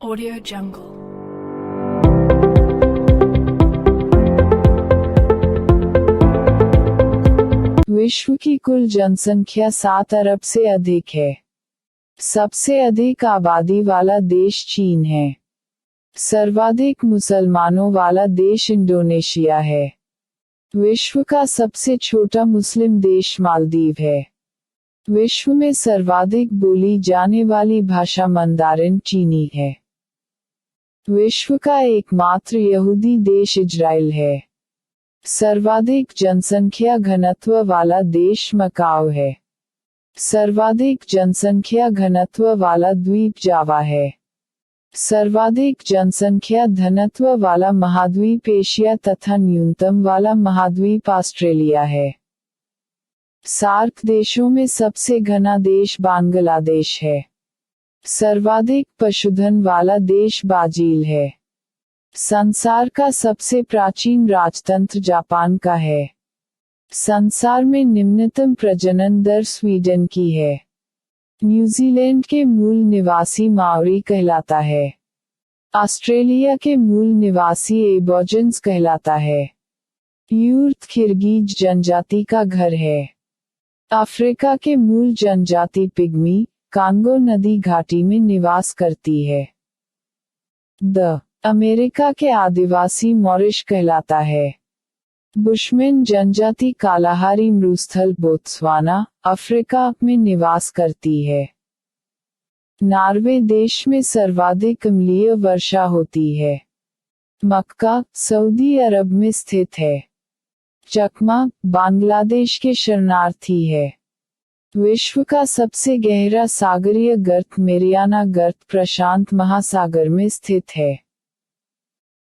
Audio Jungle। विश्व की कुल जनसंख्या 7 अरब से अधिक है। सबसे अधिक आबादी वाला देश चीन है। सर्वाधिक मुसलमानों वाला देश इंडोनेशिया है। विश्व का सबसे छोटा मुस्लिम देश मालदीव है। विश्व में सर्वाधिक बोली जाने वाली भाषा मंदारिन चीनी है। विश्व का एकमात्र यहूदी देश इजराइल है। सर्वाधिक जनसंख्या घनत्व वाला देश मकाओ है। सर्वाधिक जनसंख्या घनत्व वाला द्वीप जावा है। सर्वाधिक जनसंख्या घनत्व वाला महाद्वीप एशिया तथा न्यूनतम वाला महाद्वीप ऑस्ट्रेलिया है। सार्क देशों में सबसे घना देश बांग्लादेश है। सर्वाधिक पशुधन वाला देश ब्राजील है। संसार का सबसे प्राचीन राजतंत्र जापान का है। संसार में निम्नतम प्रजनन दर स्वीडन की है। न्यूजीलैंड के मूल निवासी माओरी कहलाता है। ऑस्ट्रेलिया के मूल निवासी एबोरिजिन्स कहलाता है। यूर्त किर्गिज जनजाति का घर है। अफ्रीका के मूल जनजाति पिग्मी कांगो नदी घाटी में निवास करती है। अमेरिका के आदिवासी मॉरिश कहलाता है। बुशमैन जनजाति कालाहारी मरुस्थल बोत्सवाना अफ्रीका में निवास करती है। नॉर्वे देश में सर्वाधिक अम्लीय वर्षा होती है। मक्का सऊदी अरब में स्थित है। चकमा बांग्लादेश के शरणार्थी है। विश्व का सबसे गहरा सागरीय गर्त मेरियाना गर्त प्रशांत महासागर में स्थित है।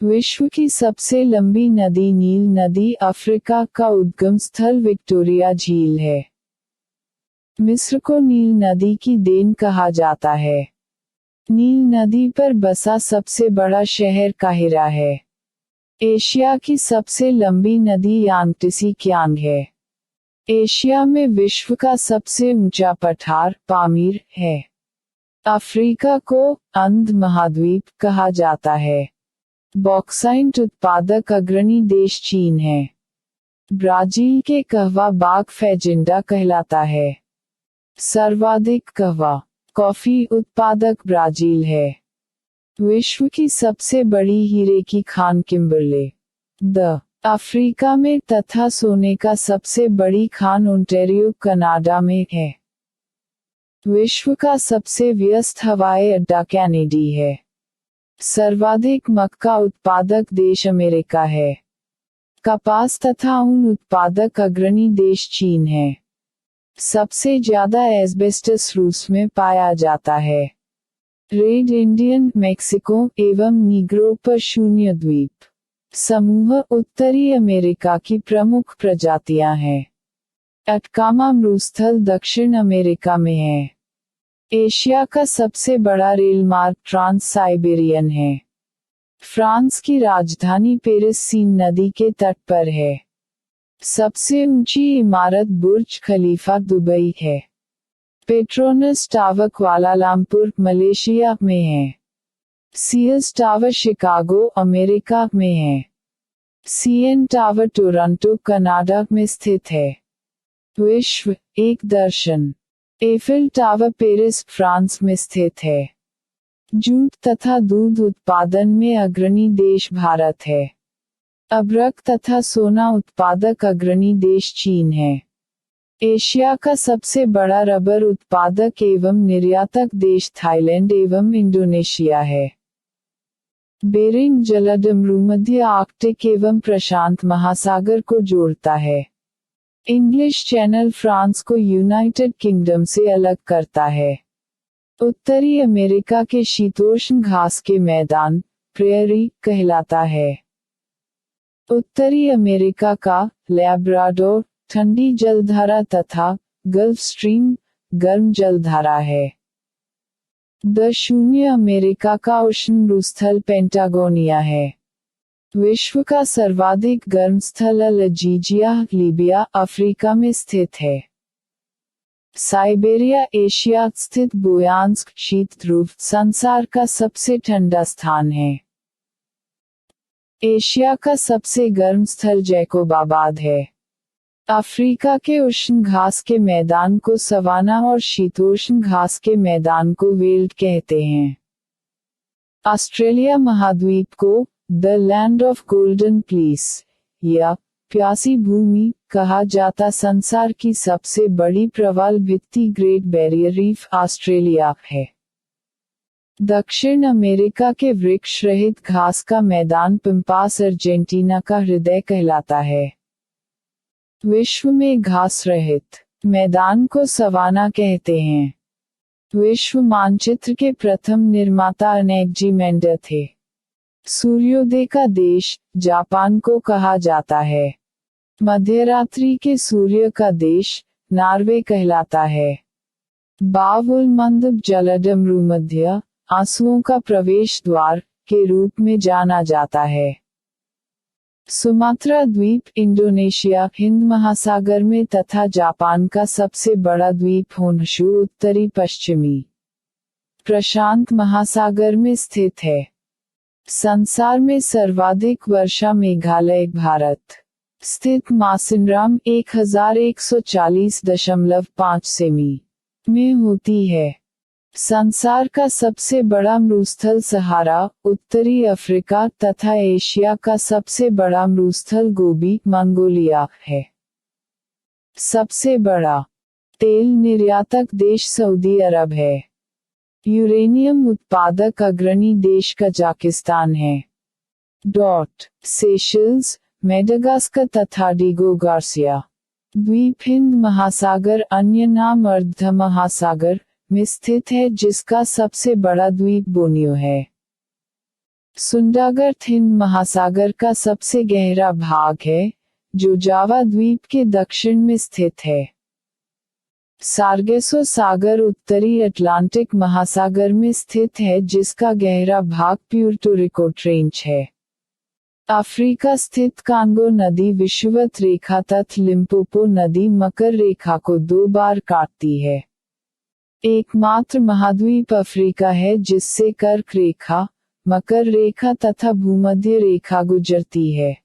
विश्व की सबसे लंबी नदी नील नदी अफ्रीका का उद्गम स्थल विक्टोरिया झील है। मिस्र को नील नदी की देन कहा जाता है। नील नदी पर बसा सबसे बड़ा शहर काहिरा है। एशिया की सबसे लंबी नदी यांगत्से कियांग है। एशिया में विश्व का सबसे ऊंचा पठार पामीर है। अफ्रीका को अंध महाद्वीप कहा जाता है। बॉक्साइट उत्पादक अग्रणी देश चीन है। ब्राजील के कहवा बाग फैजेंडा कहलाता है। सर्वाधिक कहवा कॉफी उत्पादक ब्राजील है। विश्व की सबसे बड़ी हीरे की खान किम्बरले अफ्रीका में तथा सोने का सबसे बड़ी खान ओंटारियो कनाडा में है। विश्व का सबसे व्यस्त हवाई अड्डा कैनेडी है। सर्वाधिक मक्का उत्पादक देश अमेरिका है। कपास तथा ऊन उत्पादक अग्रणी देश चीन है। सबसे ज्यादा एस्बेस्टस रूस में पाया जाता है। रेड इंडियन मेक्सिको एवं नीग्रो पर शून्य द्वीप समूह उत्तरी अमेरिका की प्रमुख प्रजातियां हैं। अटकामा मरुस्थल दक्षिण अमेरिका में है। एशिया का सबसे बड़ा रेल मार्ग ट्रांस साइबेरियन है। फ्रांस की राजधानी पेरिस सीन नदी के तट पर है। सबसे ऊंची इमारत बुर्ज खलीफा दुबई है। पेट्रोनस टावर क्वालालंपुर मलेशिया में है। सीएस टावर शिकागो अमेरिका में है। सीएन टावर टोरंटो कनाडा में स्थित है। विश्व एक दर्शन एफिल टावर पेरिस फ्रांस में स्थित है। जूट तथा दूध उत्पादन में अग्रणी देश भारत है। अभ्रक तथा सोना उत्पादक अग्रणी देश चीन है। एशिया का सबसे बड़ा रबर उत्पादक एवं निर्यातक देश थाईलैंड एवं इंडोनेशिया है। बेरिंग जलडमरू मध्य आर्कटिक एवं प्रशांत महासागर को जोड़ता है। इंग्लिश चैनल फ्रांस को यूनाइटेड किंगडम से अलग करता है। उत्तरी अमेरिका के शीतोष्ण घास के मैदान प्रेयरी कहलाता है। उत्तरी अमेरिका का लैब्राडोर ठंडी जलधारा तथा गल्फ स्ट्रीम गर्म जलधारा है। शून्य अमेरिका का उष्ण मरुस्थल पेंटागोनिया है। विश्व का सर्वाधिक गर्म स्थल अल्जीरिया लीबिया अफ्रीका में स्थित है। साइबेरिया एशिया स्थित बोयांस्क शीत ध्रुव संसार का सबसे ठंडा स्थान है। एशिया का सबसे गर्म स्थल जैकोबाबाद है। अफ्रीका के उष्ण घास के मैदान को सवाना और शीतोष्ण घास के मैदान को वेल्ड कहते हैं। ऑस्ट्रेलिया महाद्वीप को the land of golden please या प्यासी भूमि कहा जाता संसार की सबसे बड़ी प्रवाल भित्ति ग्रेट बैरियर रीफ ऑस्ट्रेलिया है। दक्षिण अमेरिका के वृक्ष रहित घास का मैदान पंपास अर्जेंटीना का हृदय कहलाता है। विश्व में घास रहित मैदान को सवाना कहते हैं। विश्व मानचित्र के प्रथम निर्माता अनेक्जिमेंडर थे। सूर्योदय का देश जापान को कहा जाता है। मध्यरात्रि के सूर्य का देश नॉर्वे कहलाता है। बावुल मंदब जलडमरू मध्य आंसुओं का प्रवेश द्वार के रूप में जाना जाता है। सुमात्रा द्वीप इंडोनेशिया हिंद महासागर में तथा जापान का सबसे बड़ा द्वीप होन्शु उत्तरी पश्चिमी प्रशांत महासागर में स्थित है। संसार में सर्वाधिक वर्षा मेघालय भारत स्थित मासिनराम 1140.5 सेमी में होती है। संसार का सबसे बड़ा मरुस्थल सहारा उत्तरी अफ्रीका तथा एशिया का सबसे बड़ा मरुस्थल गोबी मंगोलिया है। सबसे बड़ा तेल निर्यातक देश सऊदी अरब है। यूरेनियम उत्पादक अग्रणी देश कजाकिस्तान है। सेशल्स मेडागास्कर तथा डिगो गार्सिया द्वीप हिंद महासागर अन्य नाम अर्ध महासागर में स्थित है जिसका सबसे बड़ा द्वीप बोर्नियो है। सुंडागर्थ हिंद महासागर का सबसे गहरा भाग है जो जावा द्वीप के दक्षिण में स्थित है। सार्गेसो सागर उत्तरी अटलांटिक महासागर में स्थित है जिसका गहरा भाग प्यूर्टो रिको ट्रेंच है। अफ्रीका स्थित कांगो नदी विषुवत रेखा तथा लिम्पोपो नदी मकर रेखा को 2 बार काटती है। एकमात्र महाद्वीप अफ्रीका है जिससे कर्क रेखा, मकर रेखा तथा भूमध्य रेखा गुजरती है।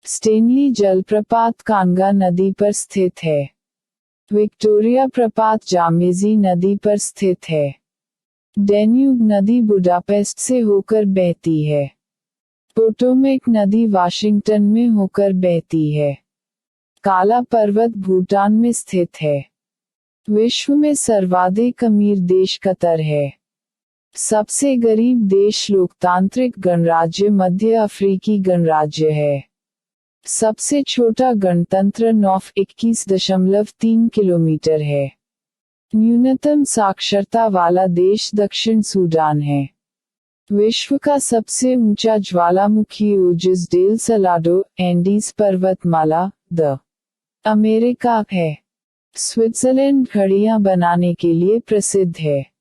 स्टेनली जलप्रपात कांगा नदी पर स्थित है। विक्टोरिया प्रपात जामेजी नदी पर स्थित है। डैन्यूब नदी बुडापेस्ट से होकर बहती है। पोटोमेक नदी वाशिंगटन में होकर बहती है। काला पर्वत भूटान में स्थित है। विश्व में सर्वाधिक अमीर देश कतर है। सबसे गरीब देश लोकतांत्रिक गणराज्य मध्य अफ्रीकी गणराज्य है। सबसे छोटा गणतंत्र 21.3 किलोमीटर है। न्यूनतम साक्षरता वाला देश दक्षिण सूडान है। विश्व का सबसे ऊंचा ज्वालामुखी ओजिस डेल सलाडो एंडीज पर्वतमाला द अमेरिका है। स्विट्जरलैंड घड़ियां बनाने के लिए प्रसिद्ध है।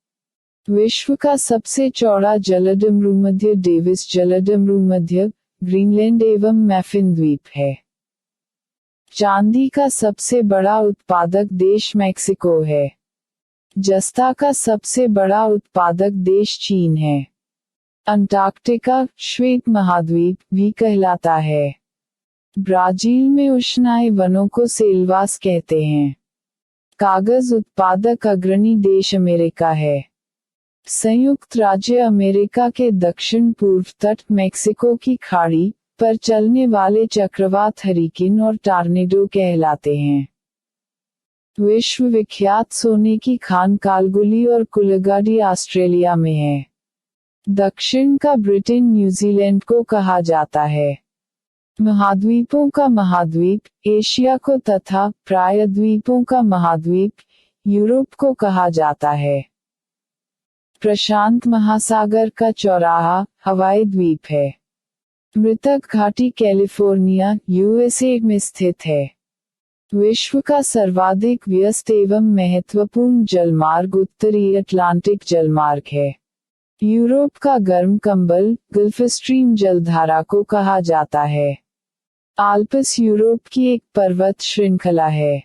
विश्व का सबसे चौड़ा जलडमरूमध्य डेविस जलडमरूमध्य ग्रीनलैंड एवं मैफिन द्वीप है। चांदी का सबसे बड़ा उत्पादक देश मैक्सिको है। जस्ता का सबसे बड़ा उत्पादक देश चीन है। अंटार्कटिका श्वेत महाद्वीप भी कहलाता है। ब्राजील में उष्णाए वनों को सेल्वास कहते हैं। कागज उत्पादक अग्रणी देश अमेरिका है। संयुक्त राज्य अमेरिका के दक्षिण पूर्व तट मेक्सिको की खाड़ी पर चलने वाले चक्रवात हरिकेन और टॉर्नेडो कहलाते हैं। विश्व विख्यात सोने की खान कालगुली और कुलगाडी ऑस्ट्रेलिया में है। दक्षिण का ब्रिटेन न्यूजीलैंड को कहा जाता है। महाद्वीपों का महाद्वीप एशिया को तथा प्रायद्वीपों का महाद्वीप यूरोप को कहा जाता है। प्रशांत महासागर का चौराहा हवाई द्वीप है। मृतक घाटी कैलिफोर्निया यूएसए में स्थित है। विश्व का सर्वाधिक व्यस्त एवं महत्वपूर्ण जलमार्ग उत्तरी अटलांटिक जलमार्ग है। यूरोप का गर्म कंबल गल्फ स्ट्रीम जलधारा को कहा जाता है। आल्प्स यूरोप की एक पर्वत श्रृंखला है।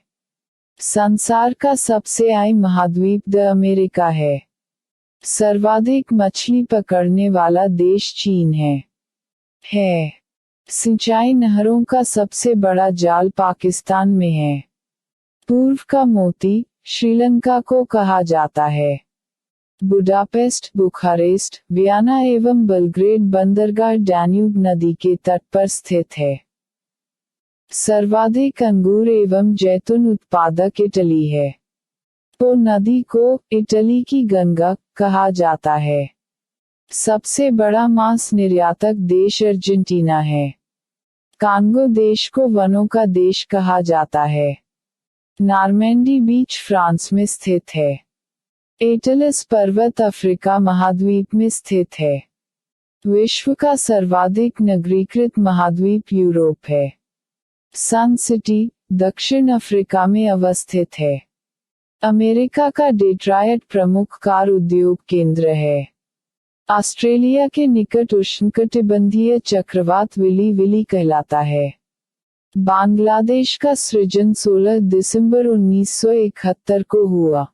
संसार का सबसे आय महाद्वीप द अमेरिका है। सर्वाधिक मछली पकड़ने वाला देश चीन है। सिंचाई नहरों का सबसे बड़ा जाल पाकिस्तान में है। पूर्व का मोती श्रीलंका को कहा जाता है। बुडापेस्ट, बुखारेस्ट, वियना एवं बलग्रेड बंदरगाह डैन्यूब नदी के तट पर स्थित है। सर्वाधिक अंगूर एवं जैतून उत्पादक इटली है। पो नदी को इटली की गंगा कहा जाता है। सबसे बड़ा मांस निर्यातक देश अर्जेंटीना है। कांगो देश को वनों का देश कहा जाता है। नॉर्मैंडी बीच फ्रांस में स्थित है। एटलस पर्वत अफ्रीका महाद्वीप में स्थित है। विश्व का सर्वाधिक नगरीकृत महाद्वीप यूरोप है। सन सिटी दक्षिण अफ्रीका में अवस्थित है। अमेरिका का डेट्रॉयट प्रमुख कार उद्योग केंद्र है। ऑस्ट्रेलिया के निकट उष्णकटिबंधीय चक्रवात विली विली कहलाता है। बांग्लादेश का सृजन 16 दिसंबर 1971 को हुआ।